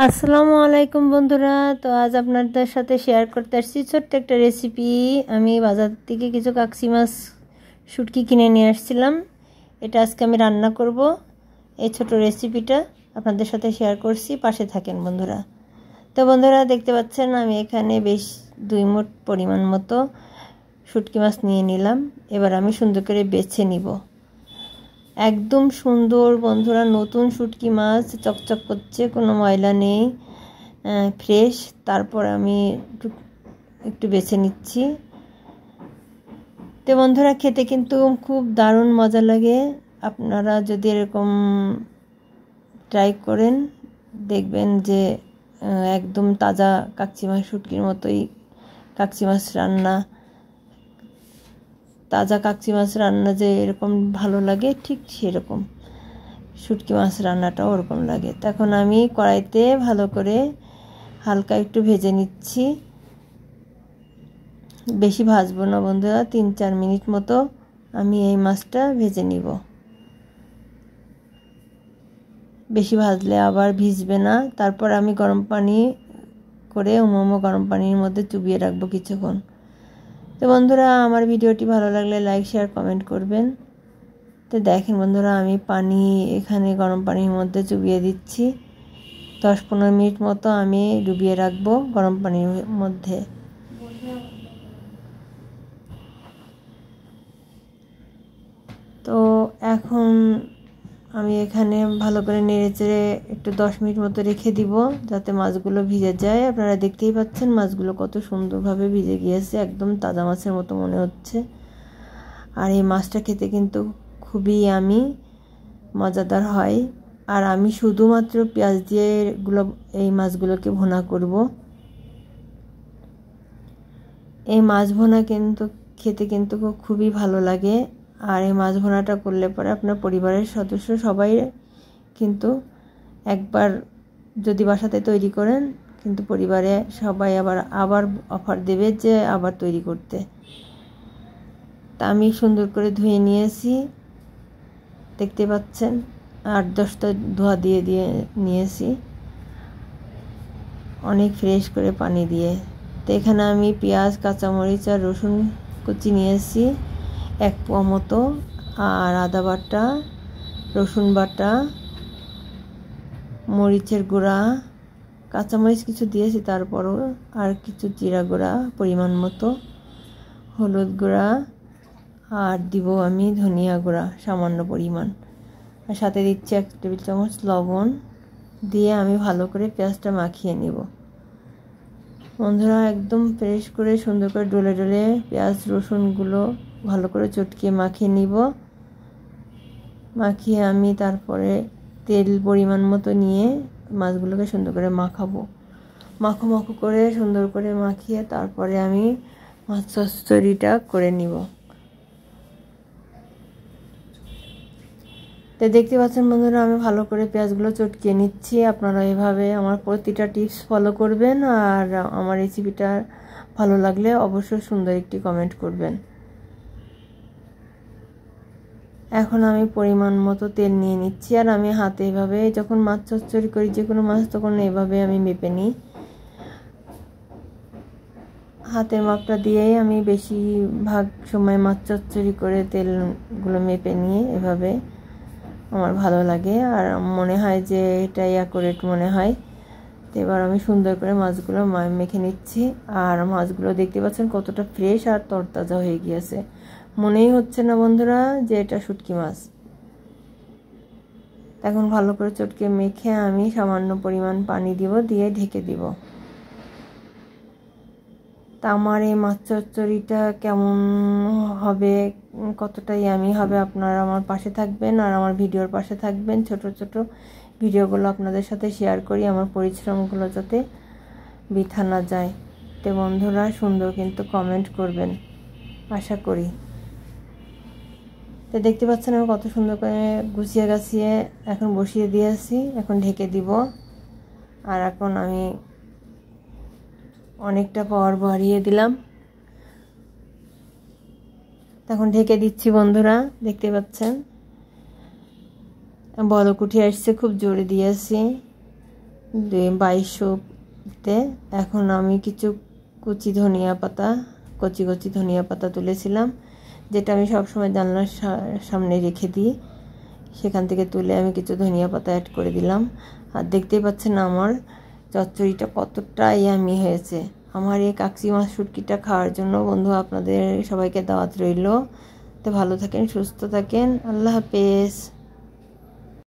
আসসালামু আলাইকুম বন্ধুরা। তো আজ আপনাদের সাথে শেয়ার করতে আসছি ছোট্ট একটা রেসিপি। আমি বাজার থেকে কিছু কাকসি মাছ শুটকি কিনে নিয়ে আসছিলাম। এটা আজকে আমি রান্না করব। এই ছোট রেসিপিটা আপনাদের সাথে শেয়ার করছি, পাশে থাকেন বন্ধুরা। তো বন্ধুরা দেখতে পাচ্ছেন আমি এখানে বেশ 2 মুঠ পরিমাণ মতো শুটকি মাছ নিয়ে নিলাম। এবার আমি সুন্দর করে বেছে নিব। একদম সুন্দর বন্ধুরা, নতুন শুটকি মাছ, চকচক করছে, কোনো ময়লা নেই, ফ্রেশ। তারপর আমি একটু বেছে নিচ্ছি। তো বন্ধুরা খেতে কিন্তু খুব দারুণ মজা লাগে। আপনারা যদি এরকম ট্রাই করেন দেখবেন যে একদম তাজা কাকচি মাছ শুটকির মতোই কাকচি মাছ রান্না, তাজা কাকচি মাছ রান্না যে এরকম ভালো লাগে, ঠিক সেরকম শুটকি মাছ রান্নাটাও ওরকম লাগে। তখন আমি কড়াইতে ভালো করে হালকা একটু ভেজে নিচ্ছি। বেশি ভাজবো না বন্ধুরা, 3-4 মিনিট মতো আমি এই মাছটা ভেজে নিব। বেশি ভাজলে আবার ভিজবে না। তারপর আমি গরম পানি করে উমো গরম পানির মধ্যে চুবিয়ে রাখবো কিছুক্ষণ। তো বন্ধুরা আমার ভিডিওটি ভালো লাগলে লাইক শেয়ার কমেন্ট করবেন। তো দেখেন বন্ধুরা আমি পানি এখানে গরম পানির মধ্যে চুবিয়ে দিচ্ছি। 10-15 মিনিট মতো আমি ডুবিয়ে রাখবো গরম পানির মধ্যে। তো এখন আমি এখানে ভালো করে নেড়েচেড়ে একটু 10 মিনিট মতো রেখে দিব যাতে মাছগুলো ভিজে যায়। আপনারা দেখতেই পাচ্ছেন মাছগুলো কত সুন্দরভাবে ভিজে গিয়েছে, একদম তাজা মাছের মতো মনে হচ্ছে। আর এই মাছটা খেতে কিন্তু খুবই মজাদার হয়। আর আমি শুধুমাত্র পেঁয়াজ দিয়ে এই মাছগুলোকে ভুনা করব। এই মাছ ভুনা কিন্তু খেতে কিন্তু খুবই ভালো লাগে। আর এই মাছ ভুনাটা করলে পরে আপনার পরিবারের সদস্য সবাই কিন্তু একবার যদি বাসাতে তৈরি করেন কিন্তু পরিবারে সবাই আবার অফার দেবে যে আবার তৈরি করতে। তা আমি সুন্দর করে ধুয়ে নিয়েছি, দেখতে পাচ্ছেন 8-10টা ধোয়া দিয়ে নিয়েছি, অনেক ফ্রেশ করে পানি দিয়ে। তো এখানে আমি পেঁয়াজ, কাঁচামরিচ আর রসুন কুচি নিয়েছি 1 পোয়া মতো, আর আদা বাটা, রসুন বাটা, মরিচের গুঁড়া, কাঁচামরিচ কিছু দিয়েছি, তারপরও আর কিছু জিরা গুঁড়া পরিমাণ মতো, হলুদ গুঁড়া, আর দিব আমি ধনিয়া গুঁড়া সামান্য পরিমাণ, আর সাথে দিচ্ছি 1 টেবিল চামচ লবণ দিয়ে আমি ভালো করে পেঁয়াজটা মাখিয়ে নিব। বন্ধুরা একদম ফ্রেশ করে সুন্দর করে ডলে ডলে পেঁয়াজ রসুনগুলো ভালো করে চটকিয়ে মাখিয়ে নিব। মাখিয়ে আমি তারপরে তেল পরিমাণ মতো নিয়ে মাছগুলোকে সুন্দর করে মাখাবো। মাখো করে সুন্দর করে মাখিয়ে তারপরে আমি মাছ চচ্চড়িটা করে নিব। তো দেখতে পাচ্ছেন বন্ধুরা আমি ভালো করে পেঁয়াজগুলো চটকিয়ে নিচ্ছি। আপনারা এভাবে আমার প্রতিটা টিপস ফলো করবেন। আর আমার রেসিপিটা ভালো লাগলে অবশ্যই সুন্দর একটি কমেন্ট করবেন। এখন আমি পরিমাণ মতো তেল নিয়ে নিচ্ছি। আর আমি হাতে এভাবে যখন মাছ চচ্চড়ি করি যে কোনো মাছ তখন এভাবে আমি মেপে নিই। হাতের মাপটা দিয়েই আমি বেশিরভাগ সময় মাছ চচ্চড়ি করে তেলগুলো মেপে নিয়ে এভাবে আমার ভালো লাগে আর মনে হয় যে এটাই অ্যাকুরেট মনে হয়। তো এবার আমি সুন্দর করে মাছগুলো মেখে নিচ্ছি। আর মাছগুলো দেখতে পাচ্ছেন কতটা ফ্রেশ আর তরতাজা হয়ে গিয়েছে, মনেই হচ্ছে না বন্ধুরা যে এটা শুটকি মাছ। এখন ভালো করে চটকে মেখে আমি সামান্য পরিমাণ পানি দিয়ে ঢেকে দিব। তা আমার এই মাছ চচ্চড়িটা কেমন হবে, কতটা ইয়ামি হবে, আপনারা আমার পাশে থাকবেন আর আমার ভিডিওর পাশে থাকবেন। ছোট ছোট ভিডিওগুলো আপনাদের সাথে শেয়ার করি আমার পরিশ্রমগুলো যাতে বৃথা না যায়। তো বন্ধুরা সুন্দর কিন্তু কমেন্ট করবেন আশা করি। তো দেখতে পাচ্ছেন আমি কত সুন্দর করে গুছিয়ে গাছিয়ে এখন বসিয়ে দিয়েছি। এখন ঢেকে দিব। আর এখন আমি অনেকটা পাওয়ার বাড়িয়ে দিলাম। এখন ঢেকে দিচ্ছি বন্ধুরা, দেখতে পাচ্ছেন বলক উঠে আসছে, খুব জোরে দিয়েছি। 2200-তে। এখন আমি কিছু কচি ধনিয়া পাতা, কচি ধনিয়া পাতা তুলেছিলাম, যেটা আমি সবসময় জানলার সামনে রেখে দিই। সেখান থেকে তুলে আমি কিছু ধনিয়া পাতা অ্যাড করে দিলাম। আর দেখতেই পাচ্ছেন আমার চচ্চড়িটা কতটা ইয়ামি হয়েছে। আমার এই কাকসি মাছ শুটকিটা খাওয়ার জন্য বন্ধু আপনাদের সবাইকে দাওয়াত রইল। তো ভালো থাকেন, সুস্থ থাকেন, আল্লাহ হাফেজ।